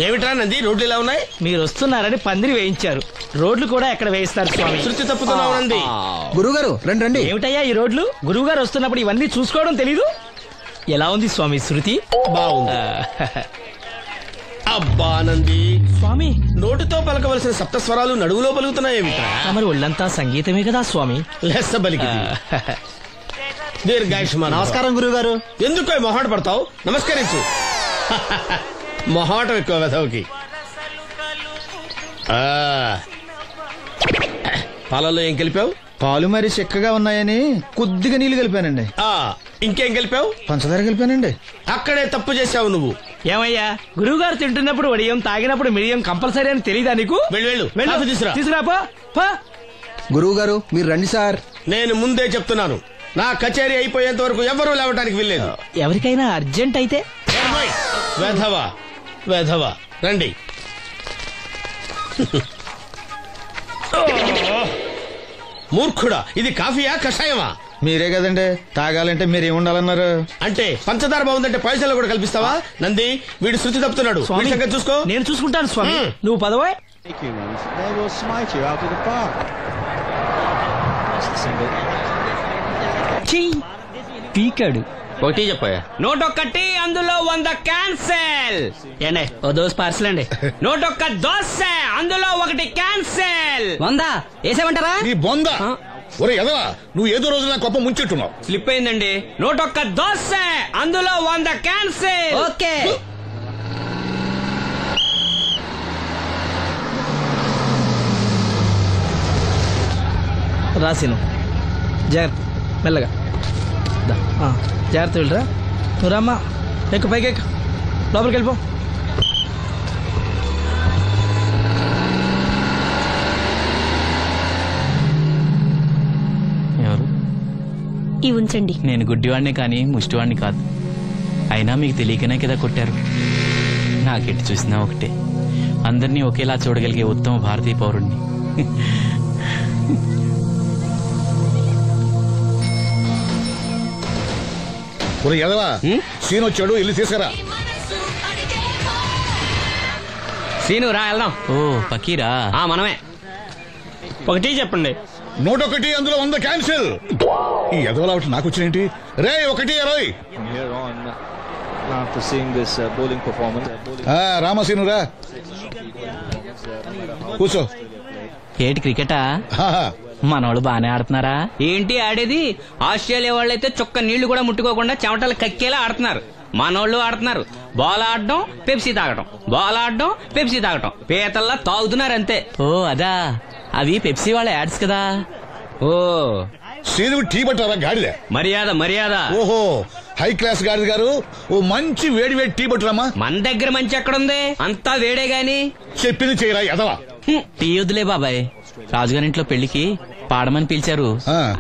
ఏమిట్రా నంది, రోడ్లు ఇలా ఉన్నాయి? మీరు వస్తున్నారని పందిరి వేయించారు. రోడ్లు కూడా ఎక్కడ వేయిస్తారు స్వామి? శృతి తప్పుతున్నావు నంది. గురువుగారు రండి రండి. ఏమిటయ్యా ఈ రోడ్లు? గురువు గారు వస్తున్నప్పుడు ఇవన్నీ చూసుకోవడం తెలీదు? ఎలా ఉంది స్వామి శృతి? బాగుంది. అబ్బా నంది స్వామి, నోటితో పలకవలసిన సప్తస్వరాలు నడువులో పలుకుతున్నాయేమిట్రా? మరి ఒళ్ళంతా సంగీతమే కదా స్వామి. లెస్స బలికి దీర్ఘాయుష్మాన్. నమస్కారం గురువుగారు. ఎందుకు మొహాట పడతావు? నమస్కరించు. మొహాటం ఎక్కువ వెధవుకి. పాలలో ఏం కలిపావు? పాలు మరి చిక్కగా ఉన్నాయని కొద్దిగా నీళ్లు కలిపానండి. ఇంకేం కలిపావు? పంచదార కలిపానండి. అక్కడే తప్పు చేసావు నువ్వు. ఏమయ్యా, గురువు గారు తింటున్నప్పుడు వడియం, తాగినప్పుడు మిడియం కంపల్సరీ అని తెలీదా నీకు? వెళ్ళు తీసుకురా. గురువు గారు మీరు రండి సార్. నేను ముందే చెప్తున్నాను, నా కచేరీ అయిపోయేంత వరకు ఎవరూ లేవటానికి వెళ్ళలేదు. ఎవరికైనా అర్జెంట్ అయితే వెధవా వెధవా రండి. మూర్ఖుడా, ఇది కాఫీయా కషాయమా? మీరే కదండి తాగాలంటే మీరేముండాలన్నారు? అంటే పంచదార బాగుందంటే పైసలు కూడా కల్పిస్తావా? నంది, వీడు శృతి తప్పుతున్నాడు. చూసుకో. నేను చూసుకుంటాను స్వామి, నువ్వు పదవే. పీకాడు. ఒకటి చెప్పాయా? నోటొక్కటి, అందులో 100 క్యాన్సెల్. ఏండే ఓ దోశ పార్సల్ అండి. నోటొక్క దోశ, అందులో 1 క్యాన్సెల్. 100 వేసేమంటారా? నీ బొంద. ఒరే ఎదవా, నువ్వు ఏదో రోజు నా కొప్ప ముంచెట్టున్నావు. స్లిప్ అయిందండి. నోటొక్క దోశ, అందులో 100 క్యాన్సెల్. ఓకే. రాసిను జాగ్రత్త, మెల్లగా జాగ్రత్త వెళ్ళరా. నువ్వు రామ్మా, ఎక్కు, పైకి ఎక్కు, లోపలికి వెళ్ళిపో. ఎవరు? ఈ ఉంచండి. నేను గుడ్డివాడిని కానీ ముష్టివాడిని కాదు. అయినా మీకు తెలియకనే కదా కొట్టారు. నాకెట్టి చూసినా ఒకటే, అందరినీ ఒకేలా చూడగలిగే ఉత్తమ భారతీయ పౌరుణ్ణి. ఒరే ఎదవా, సీన్ వచ్చాడు, ఇల్లు తీసుకురా. సీను రా, వెళ్దాం. ఓ పకీరా, మనమే. ఒకటి చెప్పండి. 101, అందులో 100 క్యాన్సిల్. ఈ ఎదవలా నాకు వచ్చినేంటి? రే 1-20. రామసీను రా, కూర్చో. ఏటి క్రికెటా? మనోళ్ళు బానే ఆడుతున్నారా? ఏంటి ఆడేది? ఆస్ట్రేలియా వాళ్ళైతే చొక్క నీళ్లు కూడా ముట్టుకోకుండా చెమటలు కక్కేలా ఆడుతున్నారు. మనోళ్ళు ఆడుతున్నారు బాల్ ఆడడం, పెప్సీ తాగటం, బాల్ ఆడడం, పెప్సీ తాగటం, పీతల్లా తాగుతున్నారు అంతే. ఓ అదా, అవి పెప్సీ వాళ్ళ యాడ్స్ కదా. ఓ సీను టీ పట్టారా గాడిద? మర్యాద మర్యాద. ఓహో, హై క్లాస్ గాడిద గారు, ఓ మంచి వేడి వేడి టీ పట్టురామా. మన దగ్గర మంచి ఎక్కడుంది, అంతా వేడే గాని. చెప్పింది చేయరా ఎదవా. టీ వద్దులే బాబాయ్, రాజుగారింట్లో పెళ్లికి పాడమని పిలిచారు,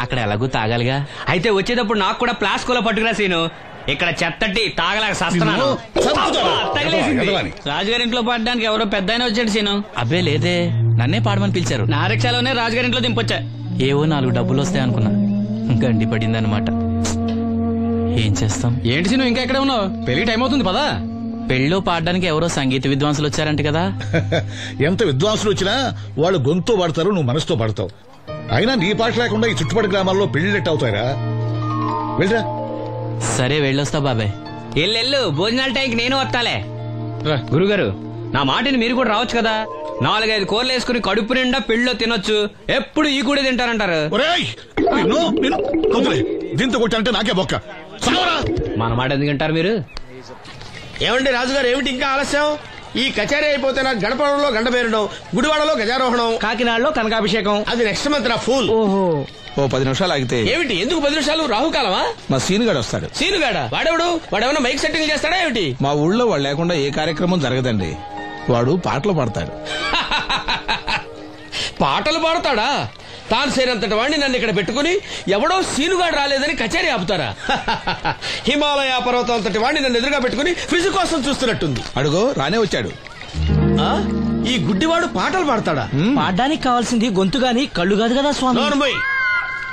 అక్కడ ఎలాగూ తాగాలిగా. అయితే వచ్చేటప్పుడు నాకు కూడా ప్లాస్కోలో పట్టుకురా సీను. ఇక్కడ చెత్తటి తాగలేక సస్తున్నాను. రాజుగారింట్లో పాడడానికి ఎవరో పెద్ద వచ్చాడు సీను. అబ్బే లేదే, నన్నే పాడమని పిలిచారు. నా రిక్షాలోనే రాజుగారింట్లో దింపొచ్చా. ఏవో 4 డబ్బులు వస్తాయనుకున్నా, గండి పడిందనమాట. ఏం చేస్తాం? ఏంటి సీను ఇంకా ఎక్కడ ఉన్నావు? పెళ్లి టైం అవుతుంది పదా. పెళ్ళిలో పాడడానికి ఎవరో సంగీత విద్వాంసులు వచ్చారంట కదా. ఎంత విద్వాంసులు వచ్చినా వాళ్ళు గొంతు పాడతారు, నువ్వు మనసుతో పాడతావు. అయినా నీ పాట లేకుండా ఈ చుట్టుపక్కల గ్రామాల్లో పెళ్లినట్టు అవుతాయిరా. వెళ్ళరా. సరే వెళ్ళొస్తా బాబాయ్. ఎల్లెళ్ళు, భోజనాల టైంకి నేను వస్తాలే. గురుగారు, నా మాటిని మీరు కూడా రావచ్చు కదా. 4-5 కూరలు వేసుకుని కడుపు నిండా పెళ్ళిలో తినొచ్చు. ఎప్పుడు ఈ కూడా తింటారంటారు. దీంతో కొట్టాలంటే నాకే బొక్క. మన మాట ఎందుకు తింటారు మీరు? ఏమండి రాజుగారు, ఏమిటి ఇంకా ఆలస్యం? ఈ కచేరీ అయిపోతే నాకు గణపవరంలో గండ పేరడం, గుడివాడలో గజారోహణం, కాకినాడలో కనకాభిషేకం. అది నెక్స్ట్ మంత్ రా ఫూల్. ఓహో, ఓ 10 నిమిషాలు ఆగితే. ఏమిటి, ఎందుకు 10 నిమిషాలు? రాహుకాలమా? మా సీనుగాడు వస్తాడు. సీనుగాడా? వాడెవడు? వాడేమన్నా మైక్ సెట్టింగ్ చేస్తాడా ఏమిటి? మా ఊళ్ళో వాడు లేకుండా ఏ కార్యక్రమం జరగదండి. వాడు పాటలు పాడతాడు. పాటలు పాడతాడా? తాను సేనంతటి వాడిని నన్ను ఇక్కడ పెట్టుకుని ఎవడో సీనుగాడు రాలేదని కచేరీ ఆపుతారా? హిమాలయ పర్వతం అంతటి వాడిని నన్ను ఎదురుగా పెట్టుకుని ఫ్రిజ్ కోసం చూస్తున్నట్టుంది. అడుగో రానే వచ్చాడు. ఈ గుడ్డివాడు పాటలు పాడతాడా? పాడడానికి కావాల్సింది గొంతు గాని కళ్ళు కాదు కదా స్వామి.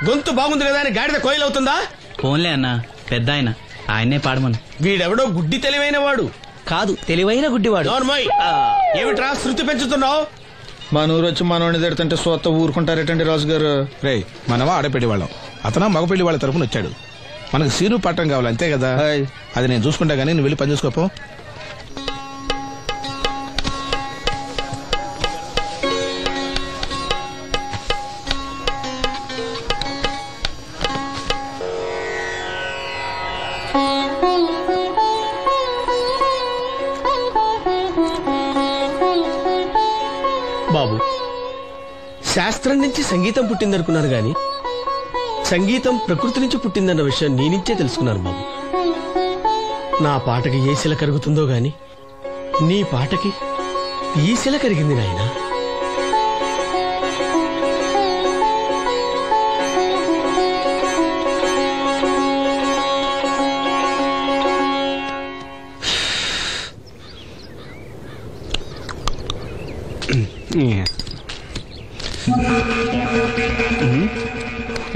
గొంతు బాగుంది కదా అని గాడిద కోయిలవుతుందా? ఫోన్లే అన్న, పెద్ద ఆయన్నే పాడమను. వీడెవడో గుడ్డి తెలివైన వాడు. కాదు, తెలివైన గుడ్డివాడు. నోర్మోయ్, ఏమిట్రా శృతి పెంచుతున్నావు? మన ఊరు వచ్చి మనోడిని తిడుతుంటే సొత్త ఊరుకుంటారేటండి రాజు గారు. రే, మనమా ఆడపెళ్లి వాళ్ళం, అతను మగ పెళ్లి వాళ్ళ తరపున వచ్చాడు. మనకు సీను పట్టం కావాలి అంతే కదా. అది నేను చూసుకుంటా గానీ నువ్వు వెళ్ళి పని చూసుకోపో. బాబు, శాస్త్రం నుంచి సంగీతం పుట్టిందనుకున్నారు గాని సంగీతం ప్రకృతి నుంచి పుట్టిందన్న విషయం నీ నుంచే తెలుసుకున్నాను బాబు. నా పాటకి ఏ శిల కరుగుతుందో గాని నీ పాటకి ఈ శిల కరిగింది నాయనా.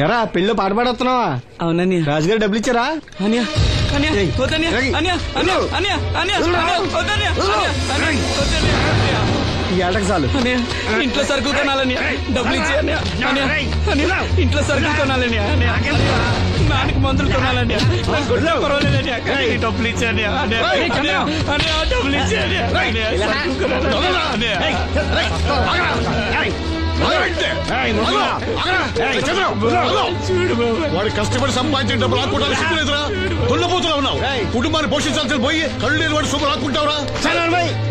ఎరా పెళ్ళి పాట పాడుతున్నావా? అవునని రాజుగారు డబ్బులు ఇచ్చారా? ఈ ఏటకు చాలు. ఇంట్లో సరుకులు కొనాలని డబ్బులు ఇచ్చి ఇంట్లో సరుకులు కొనాలని నాన్నకి మందులు కొనాలని పర్వాలేదని డబ్బులు ఇచ్చాను డబ్బులు ఇచ్చాను. వాడు కష్టపడి సంపాదించిన డబ్బులు లాక్కుంటా సిగ్గులేదురా? దున్నపోతున్నా ఉన్నావు. కుటుంబాన్ని పోషించాల్సిన పోయి కళ్ళు లేని వాడు శుభ్రం లాక్కుంటావురా?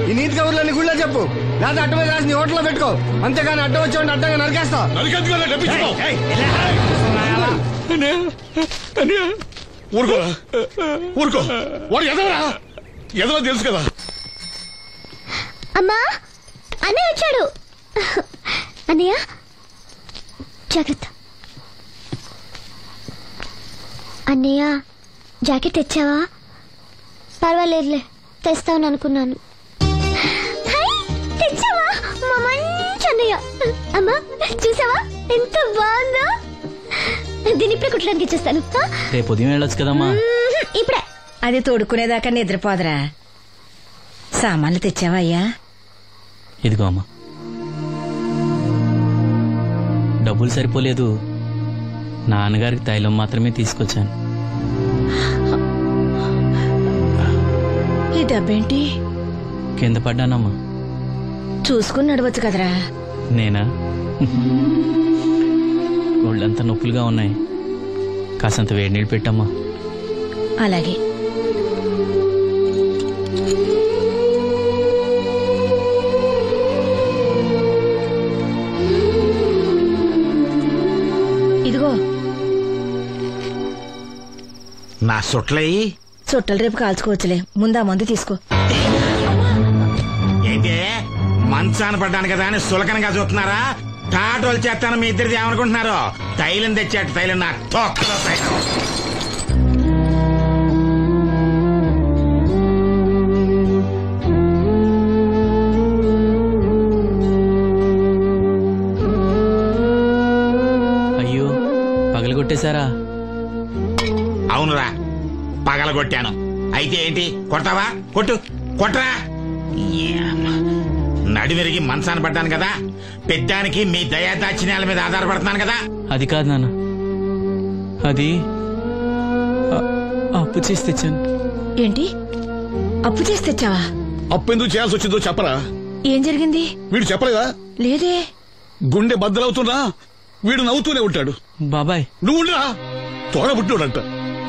ఈ నీతి కబుర్లన్నీ గుళ్ళో చెప్పు, లేదా అడ్డ మీద రాసి నీ హోటల్లో పెట్టుకో. అంతేగాని అడ్డ వచ్చేవాడిని అడ్డంగా నరికేస్తా. నరికెందుకు డబ్బించుకో. ఊరుకోరా, ఊరుకో. వాడు ఎదవరా? ఎదవ తెలుసు కదా. అమ్మా, అన్నయ్య వచ్చాడు. అన్నయ్య జాగ్రత్త. అన్నయ్య జాకెట్ తెచ్చావా? పర్వాలేదులే, తెస్తావని అనుకున్నాను. తెచ్చావా? మా మంచి అన్నయ్య. అమ్మా చూసావా ఎంత బాగుందో? దీన్ని ఇప్పుడే కుట్టడానికి ఇచ్చేస్తాను. రేపు ఉదయం వెళ్ళొచ్చు కదమ్మా. ఇప్పుడే. అది తోడుకునేదాకా నిద్రపోదరా. సామాన్లు తెచ్చావా అయ్యా? ఇదిగో అమ్మా. డబ్బులు సరిపోలేదు, నాన్నగారికి తైలం మాత్రమే తీసుకొచ్చాను. ఈ డబ్బేంటి? కింద పడ్డానమ్మా. చూసుకుని నడవచ్చు కదరా. నేనా? ఒళ్ళంతా నొప్పులుగా ఉన్నాయి, కాసంత వేడి నీళ్ళు పెట్టమ్మా. అలాగే. ఇదిగో నా సొట్లయి చుట్టలు రేపు కాల్చుకోవచ్చులే, ముందా మందు తీసుకో. ఏంటి మంచాన పడ్డాను కదా అని సులకనగా చూస్తున్నారా? టాటోలు చేస్తాను మీ ఇద్దరిది ఏమనుకుంటున్నారు? తైలం తెచ్చాడు, తైలం నా తొక్కలో తైలం. అయ్యో, పగలగొట్టేశారా? అవునురా, పగలగొట్టాను. అయితే ఏంటి, కొడతావా? కొట్టు, కొట్టరా. నడివిరిగి మంచాన పడ్డాను కదా, పెద్దానికి మీ దయాదాక్షిణ్యాల మీద ఆధారపడుతున్నాను కదా. అది కాదు నాన్న, అది అప్పు చేసి తెచ్చాను. ఏంటి అప్పు చేసి తెచ్చావా? అప్పు ఎందుకు చేయాల్సి వచ్చిందో చెప్పరా? ఏం జరిగింది? వీడు చెప్పలేదా? లేదే. గుండె బద్దలవుతున్నా వీడు నవ్వుతూనే ఉంటాడు. బాబాయ్ నువ్వు ఉండరా, తోడబుట్టినోడంట,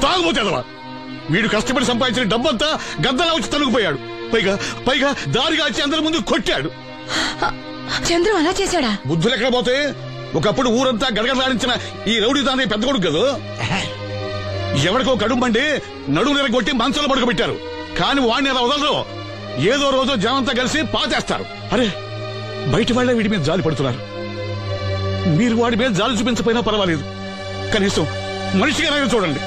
తాగుపోతేదవా. వీడు కష్టపడి సంపాదించిన డబ్బంతా గద్దలా వచ్చి తనుకుపోయాడు. పైగా పైగా దారిగా వచ్చి అందరి ముందు కొట్టాడు. చంద్రం అలా చేశాడా? బుద్ధులు ఎక్కడ పోతే, ఒకప్పుడు ఊరంతా గడగడలాడించిన ఈ రౌడీ దాని పెద్ద కొడుకు కదా. ఎవరికో కడుంబండి నడుము నెరగొట్టి మంచంలో పడుకోబెట్టారు. కాని వాడిని అలా వదలరు. ఏదో రోజు జనంతా కలిసి పాతేస్తారు. అరే, బయట వాళ్ళే వీడి మీద జాలి పడుతున్నారు. మీరు వాడి మీద జాలి చూపించకపోయినా పర్వాలేదు, కనీసం మనిషిగా చూడండి.